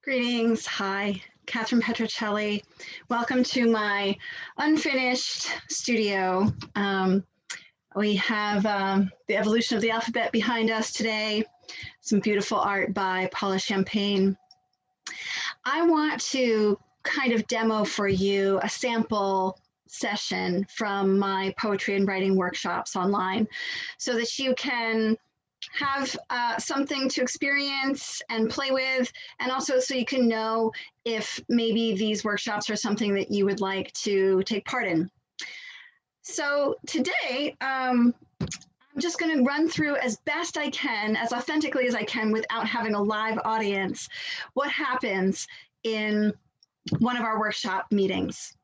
Greetings. Hi, Catherine Petrocelli. Welcome to my unfinished studio. We have the evolution of the alphabet behind us today, some beautiful art by Paula Champagne. I want to kind of demo for you a sample session from my poetry and writing workshops online so that you can have something to experience and play with, and also so you can know if maybe these workshops are something that you would like to take part in. So today, I'm just going to run through as best I can, as authentically as I can without having a live audience, what happens in one of our workshop meetings.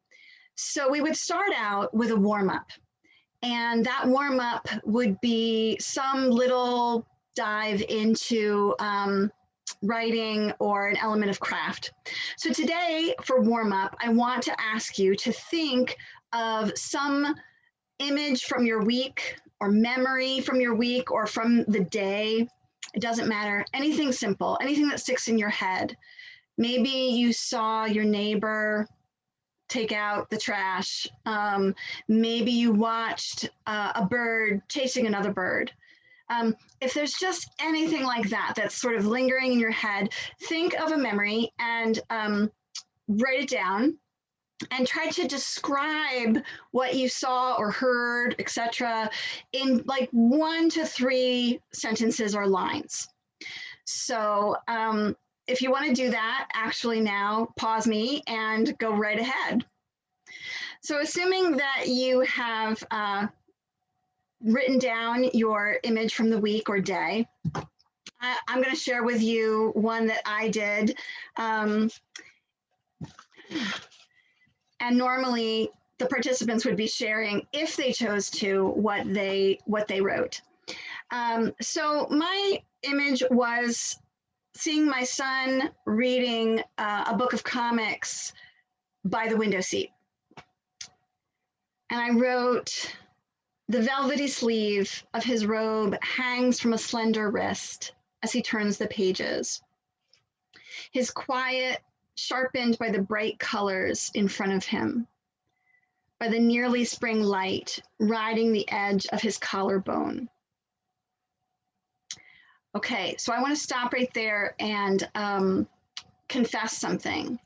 So we would start out with a warm-up. And that warm-up would be some little dive into writing or an element of craft. So today, for warm-up, I want to ask you to think of some image from your week or memory from your week or from the day. It doesn't matter. Anything simple, anything that sticks in your head. Maybe you saw your neighbor take out the trash. Maybe you watched a bird chasing another bird. If there's just anything like that that's sort of lingering in your head, think of a memory and write it down and try to describe what you saw or heard, etc., in like 1 to 3 sentences or lines. So if you want to do that, actually now pause me and go right ahead. So assuming that you have written down your image from the week or day, I'm going to share with you one that I did. And normally the participants would be sharing, if they chose to, what they wrote. So my image was seeing my son reading a book of comics by the window seat. And I wrote, "The velvety sleeve of his robe hangs from a slender wrist as he turns the pages. His quiet, sharpened by the bright colors in front of him, by the nearly spring light riding the edge of his collarbone." Okay, so I want to stop right there and confess something,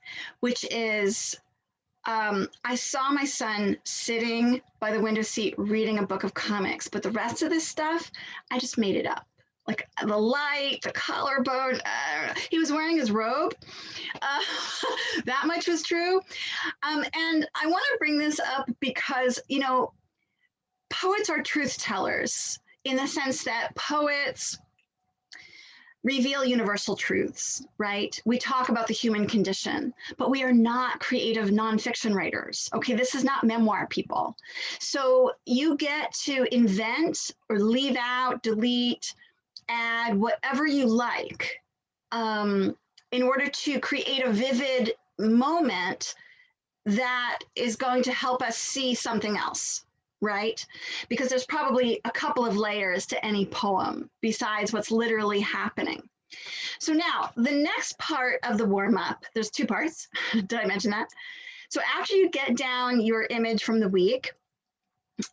which is I saw my son sitting by the window seat reading a book of comics, but the rest of this stuff, I just made it up. Like the light, the collarbone, he was wearing his robe. That much was true. And I want to bring this up because, you know, poets are truth tellers in the sense that poets reveal universal truths, right? We talk about the human condition, but we are not creative nonfiction writers. Okay, this is not memoir, people. So you get to invent or leave out, delete, add whatever you like in order to create a vivid moment that is going to help us see something else, right? Because there's probably a couple of layers to any poem besides what's literally happening. So now the next part of the warm-up, there's 2 parts. Did I mention that? So after you get down your image from the week,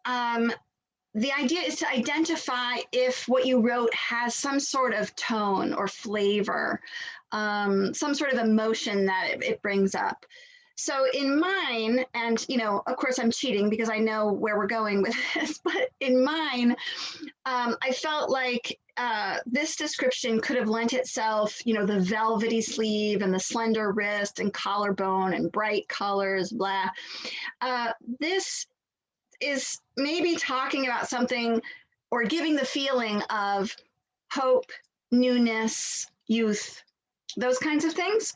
the idea is to identify if what you wrote has some sort of tone or flavor, some sort of emotion that it brings up. So in mine, and you know, of course I'm cheating because I know where we're going with this, but in mine, I felt like this description could have lent itself, you know, the velvety sleeve and the slender wrist and collarbone and bright colors, blah. This is maybe talking about something or giving the feeling of hope, newness, youth, those kinds of things.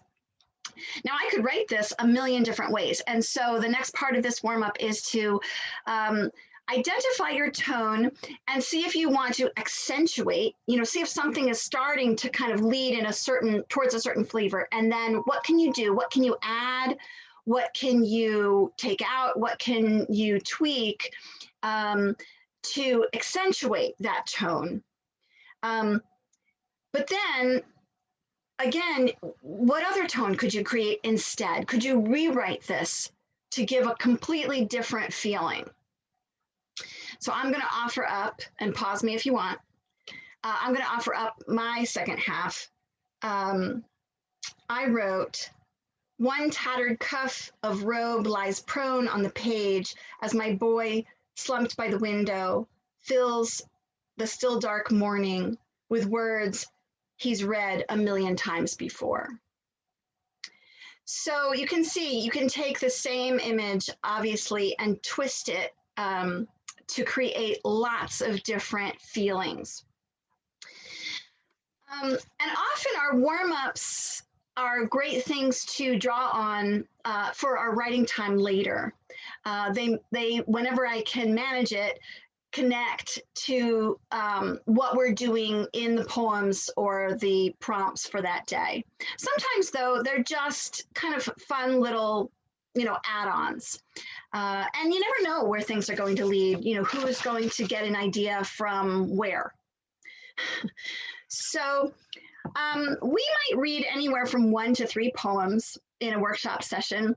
Now I could write this a million different ways. And so the next part of this warm-up is to identify your tone and see if you want to accentuate, you know, see if something is starting to kind of lead in towards a certain flavor. And then what can you do? What can you add? What can you take out? What can you tweak to accentuate that tone? But then again, what other tone could you create instead? Could you rewrite this to give a completely different feeling? So I'm going to offer up, and pause me if you want. I'm going to offer up my second half. I wrote, one tattered cuff of robe lies prone on the page as my boy, slumped by the window, fills the still dark morning with words he's read a million times before. So you can see, you can take the same image, obviously, and twist it to create lots of different feelings. And often our warm-ups are great things to draw on for our writing time later. They, whenever I can manage it, connect to what we're doing in the poems or the prompts for that day. Sometimes, though, they're just kind of fun little, add-ons. And you never know where things are going to lead, who is going to get an idea from where. So we might read anywhere from 1 to 3 poems in a workshop session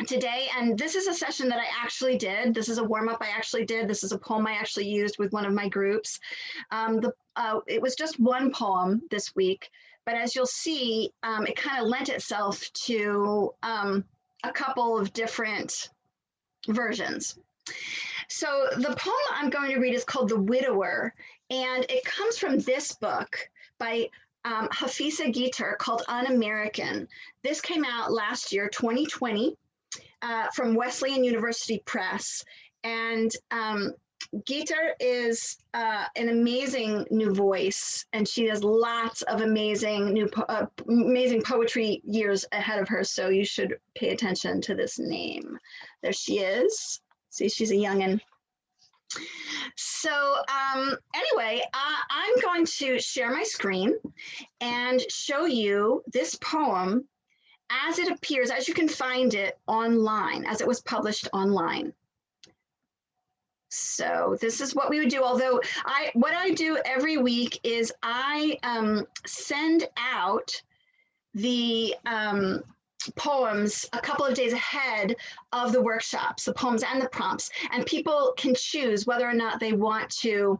today. And this is a session that I actually did. This is a warm-up I actually did. This is a poem I actually used with one of my groups. It was just one poem this week, but as you'll see, it kind of lent itself to a couple of different versions. So the poem I'm going to read is called The Widower, and it comes from this book by Hafizah Geter called Un-American. This came out last year, 2020, from Wesleyan University Press. And Geter is an amazing new voice, and she has lots of amazing amazing poetry years ahead of her. So you should pay attention to this name. There she is. See, she's a youngin'. So anyway, I'm going to share my screen and show you this poem as it appears, as you can find it online, as it was published online. So this is what we would do. Although what I do every week is I send out the poems a couple of days ahead of the workshops, the poems and the prompts, and people can choose whether or not they want to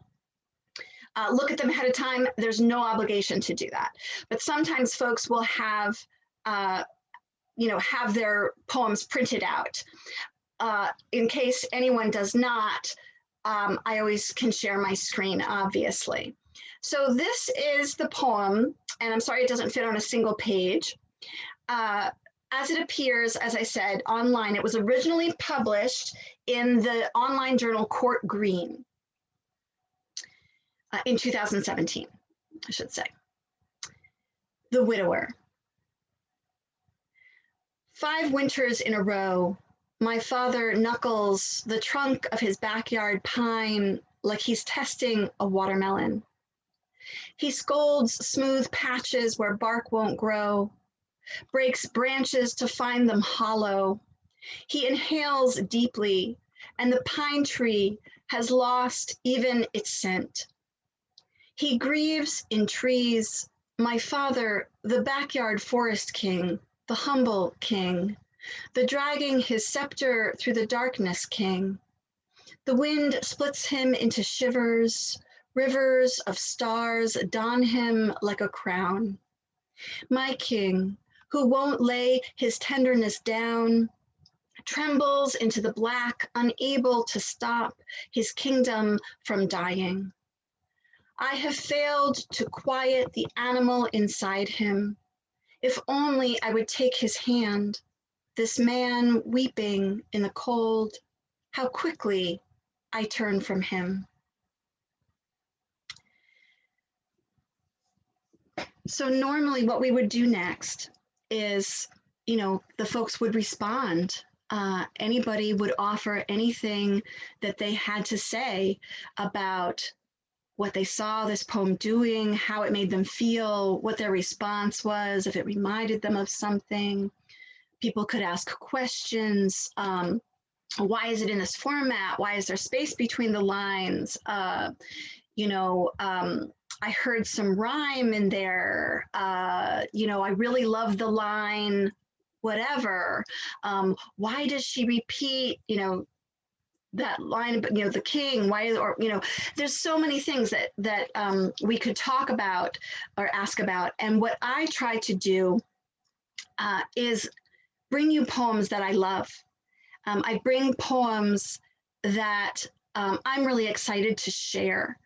look at them ahead of time. There's no obligation to do that, but sometimes folks will have have their poems printed out. In case anyone does not, I always can share my screen, obviously. So this is the poem, and I'm sorry it doesn't fit on a single page. As it appears, as I said, online, it was originally published in the online journal Court Green in 2017, I should say. The Widower. 5 winters in a row, my father knuckles the trunk of his backyard pine like he's testing a watermelon. He scolds smooth patches where bark won't grow, breaks branches to find them hollow. He inhales deeply, and the pine tree has lost even its scent. He grieves in trees, my father, the backyard forest king, the humble king, the dragging his scepter through the darkness king. The wind splits him into shivers, rivers of stars don him like a crown. My king, who won't lay his tenderness down, trembles into the black, unable to stop his kingdom from dying. I have failed to quiet the animal inside him. If only I would take his hand, this man weeping in the cold, how quickly I turn from him. So normally what we would do next is, the folks would respond. Anybody would offer anything that they had to say about what they saw this poem doing, how it made them feel, what their response was, if it reminded them of something. People could ask questions. Why is it in this format? Why is there space between the lines? I heard some rhyme in there. you know, I really love the line, whatever. Why does she repeat, you know, that line, but you know, the king, why, or you know, there's so many things that we could talk about or ask about. And what I try to do is bring you poems that I love. I bring poems that I'm really excited to share,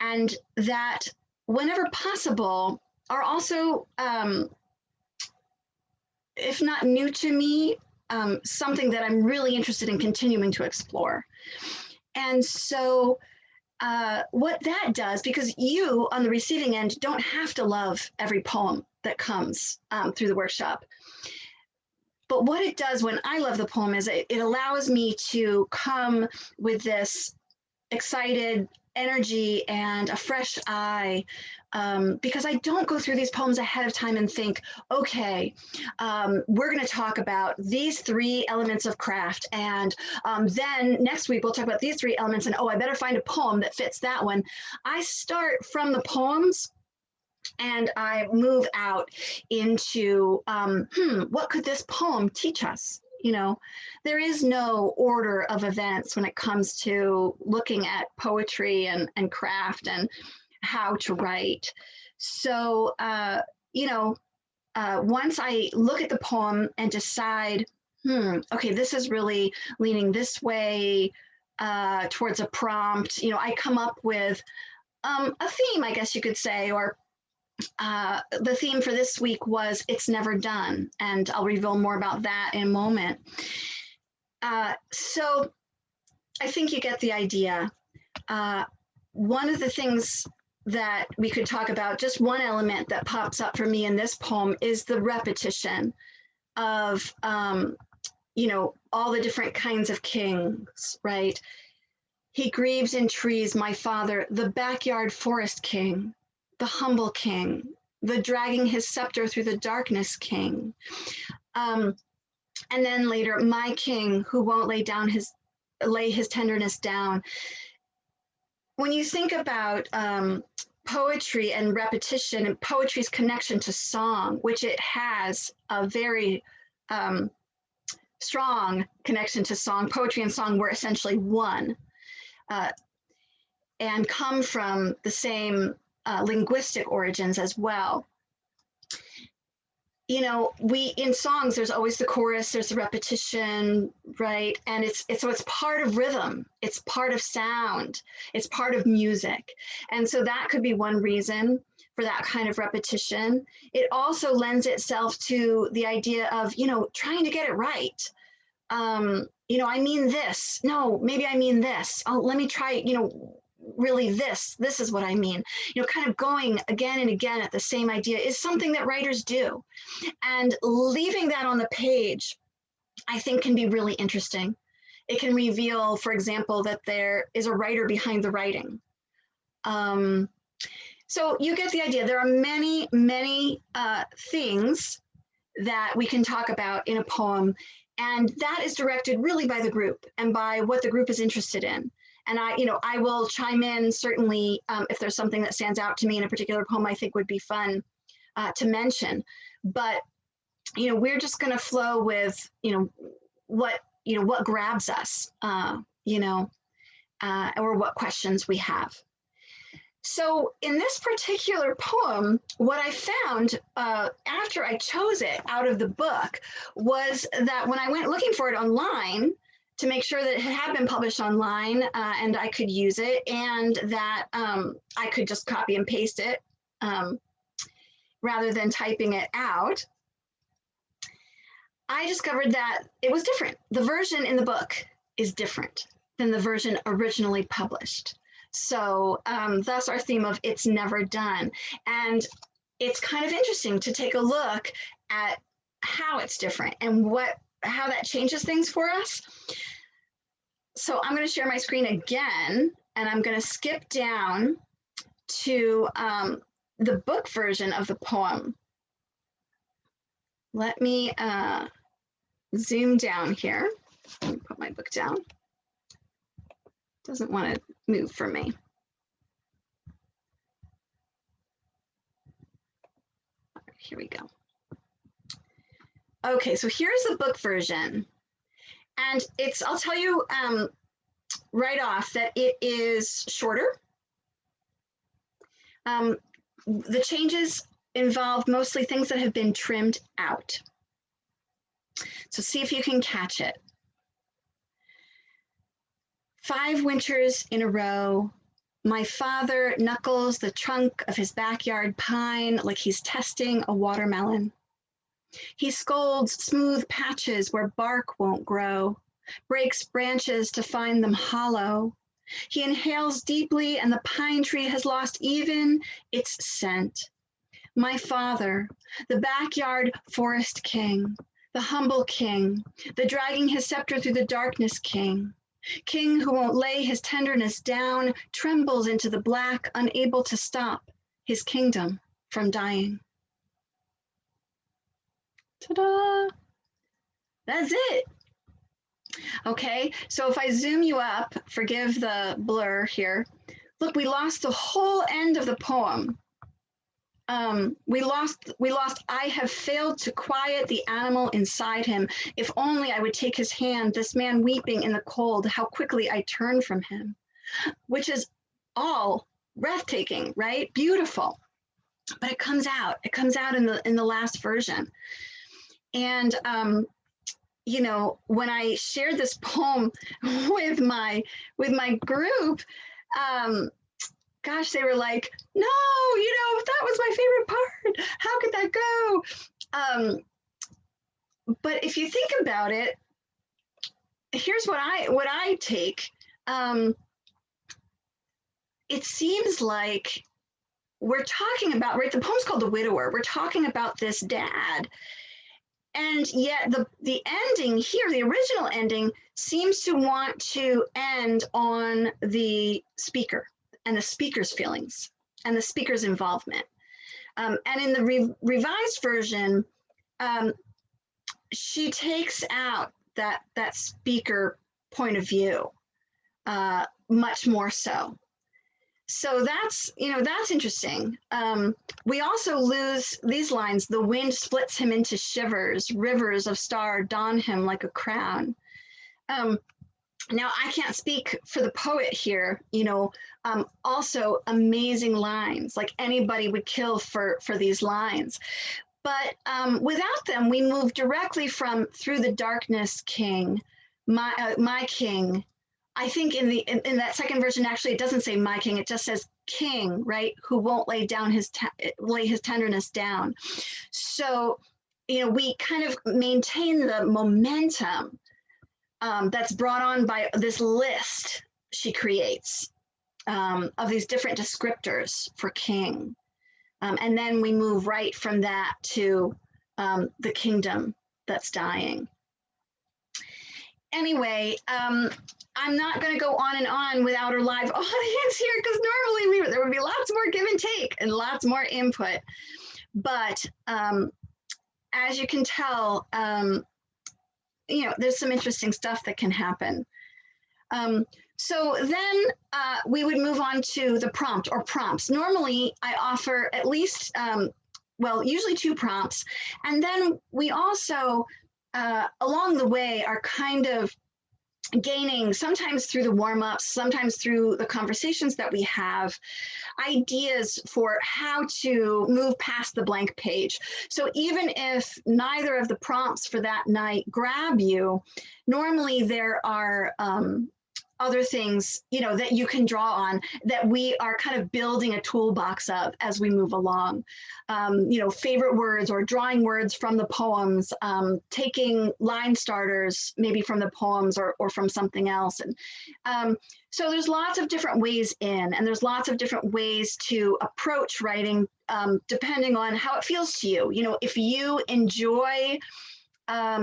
and that whenever possible are also, if not new to me, something that I'm really interested in continuing to explore. And so what that does, because you on the receiving end don't have to love every poem that comes through the workshop. But what it does when I love the poem is it allows me to come with this excited energy and a fresh eye, because I don't go through these poems ahead of time and think, okay, we're going to talk about these 3 elements of craft, and then next week we'll talk about these 3 elements, and oh, I better find a poem that fits that one. I start from the poems and I move out into, what could this poem teach us? You know, there is no order of events when it comes to looking at poetry and craft and how to write. So, you know, once I look at the poem and decide, okay, this is really leaning this way towards a prompt, you know, I come up with a theme, I guess you could say, or the theme for this week was "It's Never Done," and I'll reveal more about that in a moment. So I think you get the idea. One of the things that we could talk about, just one element that pops up for me in this poem, is the repetition of, you know, all the different kinds of kings, right? He grieves in trees, my father, the backyard forest king, the humble king, the dragging his scepter through the darkness king. And then later, my king who won't lay his tenderness down. When you think about poetry and repetition and poetry's connection to song, which it has a very strong connection to song, poetry and song were essentially one, and come from the same linguistic origins as well. You know, in songs, there's always the chorus, there's the repetition, right? And it's part of rhythm, it's part of sound, it's part of music. And so that could be one reason for that kind of repetition. It also lends itself to the idea of, you know, trying to get it right. You know, I mean this, no, maybe I mean this. Oh, let me try, you know, really this is what I mean. You know, kind of going again and again at the same idea is something that writers do. And leaving that on the page, I think, can be really interesting. It can reveal, for example, that there is a writer behind the writing. So you get the idea. There are many, many things that we can talk about in a poem, and that is directed really by the group and by what the group is interested in. And I will chime in certainly if there's something that stands out to me in a particular poem I think would be fun to mention. But you know, we're just going to flow with what grabs us, or what questions we have. So in this particular poem, what I found after I chose it out of the book was that when I went looking for it online, to make sure that it had been published online and I could use it, and that I could just copy and paste it rather than typing it out, I discovered that it was different. The version in the book is different than the version originally published. So thus our theme of "It's Never Done." And it's kind of interesting to take a look at how it's different and how that changes things for us. So I'm going to share my screen again, and I'm going to skip down to the book version of the poem. Let me zoom down here. Let me put my book down. Doesn't want to move for me. All right. here we go. Okay, so here's the book version. And I'll tell you right off that it is shorter. The changes involve mostly things that have been trimmed out. So see if you can catch it. 5 winters in a row, my father knuckles the trunk of his backyard pine like he's testing a watermelon. He scolds smooth patches where bark won't grow, breaks branches to find them hollow. He inhales deeply and the pine tree has lost even its scent. My father, the backyard forest king, the humble king, the dragging his scepter through the darkness king. King who won't lay his tenderness down, trembles into the black, unable to stop his kingdom from dying. Ta-da! That's it. Okay, so if I zoom you up, forgive the blur here. Look, we lost the whole end of the poem. We lost, I have failed to quiet the animal inside him. If only I would take his hand, this man weeping in the cold, how quickly I turn from him. Which is all breathtaking, right? Beautiful. But it comes out in the last version. And you know, when I shared this poem with my group, gosh, they were like, no, you know, that was my favorite part. How could that go? But if you think about it, here's what I take. It seems like we're talking about, right, the poem's called The Widower. We're talking about this dad. And yet the ending here, the original ending, seems to want to end on the speaker and the speaker's feelings and the speaker's involvement. And in the revised version, she takes out that speaker point of view much more so. So that's, you know, that's interesting. We also lose these lines. The wind splits him into shivers, rivers of star don him like a crown. Now I can't speak for the poet here, you know, also amazing lines, like anybody would kill for these lines. But without them, we move directly from through the darkness, king, my king. I think in that second version, actually, it doesn't say my king. It just says king, right? Who won't lay his tenderness down. So, you know, we kind of maintain the momentum that's brought on by this list she creates of these different descriptors for king. And then we move right from that to the kingdom that's dying. Anyway, I'm not going to go on and on without our live audience here, because normally there would be lots more give and take and lots more input. But as you can tell, you know, there's some interesting stuff that can happen. So then we would move on to the prompt or prompts. Normally, I offer at least, well, usually 2 prompts. And then we also, along the way, are kind of gaining, sometimes through the warm-ups, sometimes through the conversations that we have, ideas for how to move past the blank page. So even if neither of the prompts for that night grab you, normally there are other things, you know, that you can draw on, that we are kind of building a toolbox of as we move along. You know, favorite words or drawing words from the poems, taking line starters, maybe from the poems or from something else. And so there's lots of different ways in, and there's lots of different ways to approach writing, depending on how it feels to you. You know, if you enjoy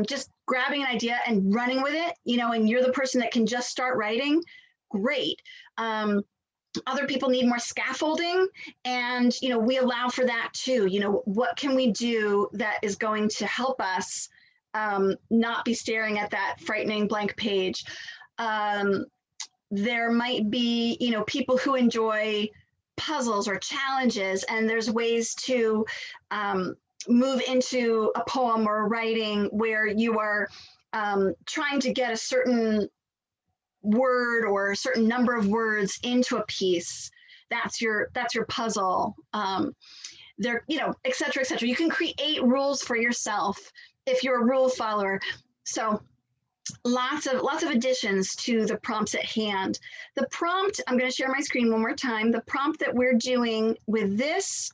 just grabbing an idea and running with it, you know, and you're the person that can just start writing, great. Other people need more scaffolding, and, you know, we allow for that too. You know, what can we do that is going to help us not be staring at that frightening blank page? There might be, you know, people who enjoy puzzles or challenges, and there's ways to move into a poem or a writing where you are trying to get a certain word or a certain number of words into a piece. That's your puzzle. There, you know, et cetera, et cetera. You can create rules for yourself if you're a rule follower. So lots of additions to the prompts at hand. The prompt, I'm going to share my screen one more time. The prompt that we're doing with this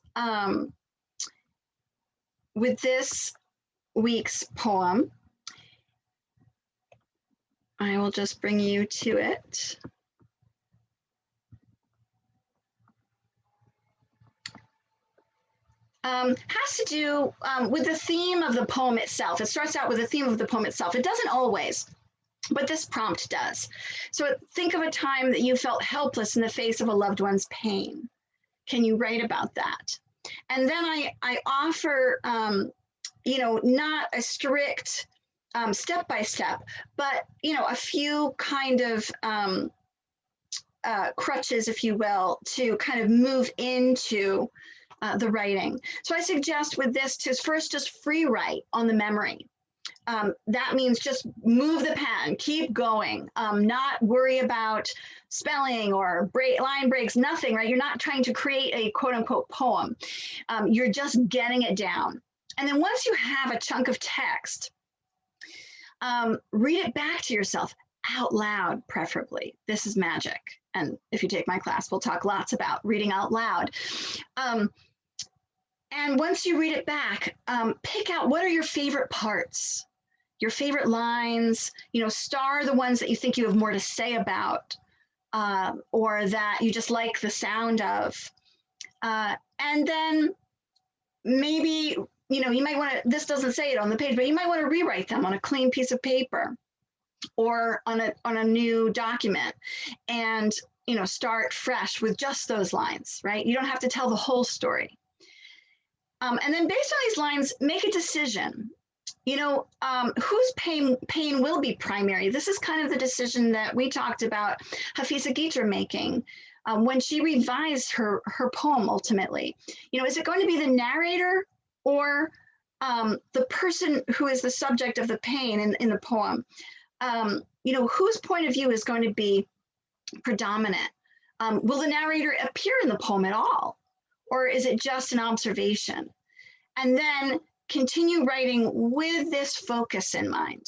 week's poem, I will just bring you to it. Has to do with the theme of the poem itself. It starts out with the theme of the poem itself. It doesn't always, but this prompt does. So think of a time that you felt helpless in the face of a loved one's pain. Can you write about that? And then I offer, you know, not a strict step-by-step, but, you know, a few kind of crutches, if you will, to kind of move into the writing. So I suggest with this to first just free write on the memory. That means just move the pen, keep going, not worry about spelling or line breaks, nothing, right? You're not trying to create a quote unquote poem. You're just getting it down. And then once you have a chunk of text, read it back to yourself out loud, preferably. This is magic. And if you take my class, we'll talk lots about reading out loud. And once you read it back, pick out what are your favorite parts, your favorite lines, you know, star the ones that you think you have more to say about, or that you just like the sound of. And then maybe, you know, you might want to, this doesn't say it on the page, but you might want to rewrite them on a clean piece of paper or on a new document, and, you know, start fresh with just those lines, right? You don't have to tell the whole story. And then based on these lines, make a decision. You know, whose pain will be primary? This is kind of the decision that we talked about Hafizah Geter making when she revised her poem ultimately. You know, is it going to be the narrator or the person who is the subject of the pain in the poem? You know, whose point of view is going to be predominant? Will the narrator appear in the poem at all? Or is it just an observation? And then continue writing with this focus in mind.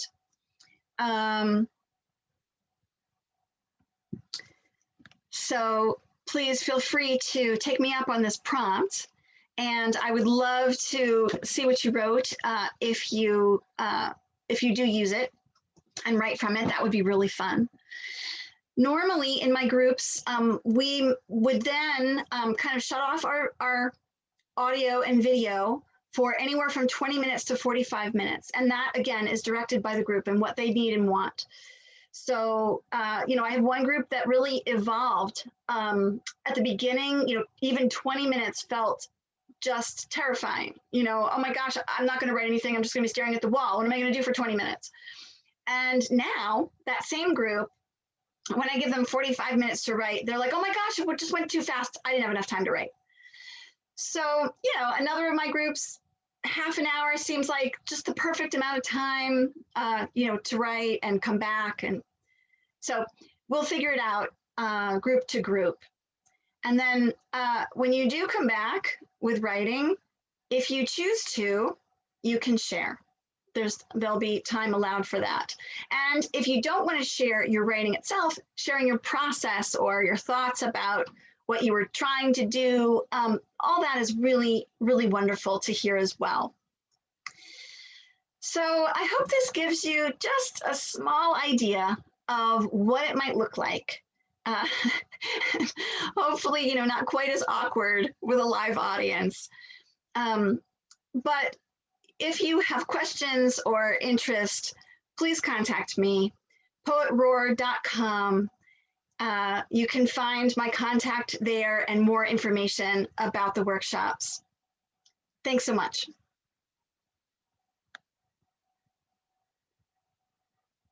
So please feel free to take me up on this prompt. And I would love to see what you wrote if you do use it and write from it. That would be really fun. Normally in my groups, we would then kind of shut off our audio and video for anywhere from 20 minutes to 45 minutes. And that, again, is directed by the group and what they need and want. So, you know, I have one group that really evolved. At the beginning, you know, even 20 minutes felt just terrifying. You know, oh my gosh, I'm not going to write anything. I'm just going to be staring at the wall. What am I going to do for 20 minutes? And now that same group, when I give them 45 minutes to write, they're like, oh my gosh, it just went too fast. I didn't have enough time to write. So, you know, another of my groups, half an hour seems like just the perfect amount of time, you know, to write and come back. And so we'll figure it out group to group. And then when you do come back with writing, if you choose to, you can share. There'll be time allowed for that. And if you don't want to share your writing itself, sharing your process or your thoughts about what you were trying to do, all that is really, really wonderful to hear as well. So I hope this gives you just a small idea of what it might look like. Hopefully, you know, not quite as awkward with a live audience. But if you have questions or interest, please contact me, poetroar.com. You can find my contact there and more information about the workshops. Thanks so much.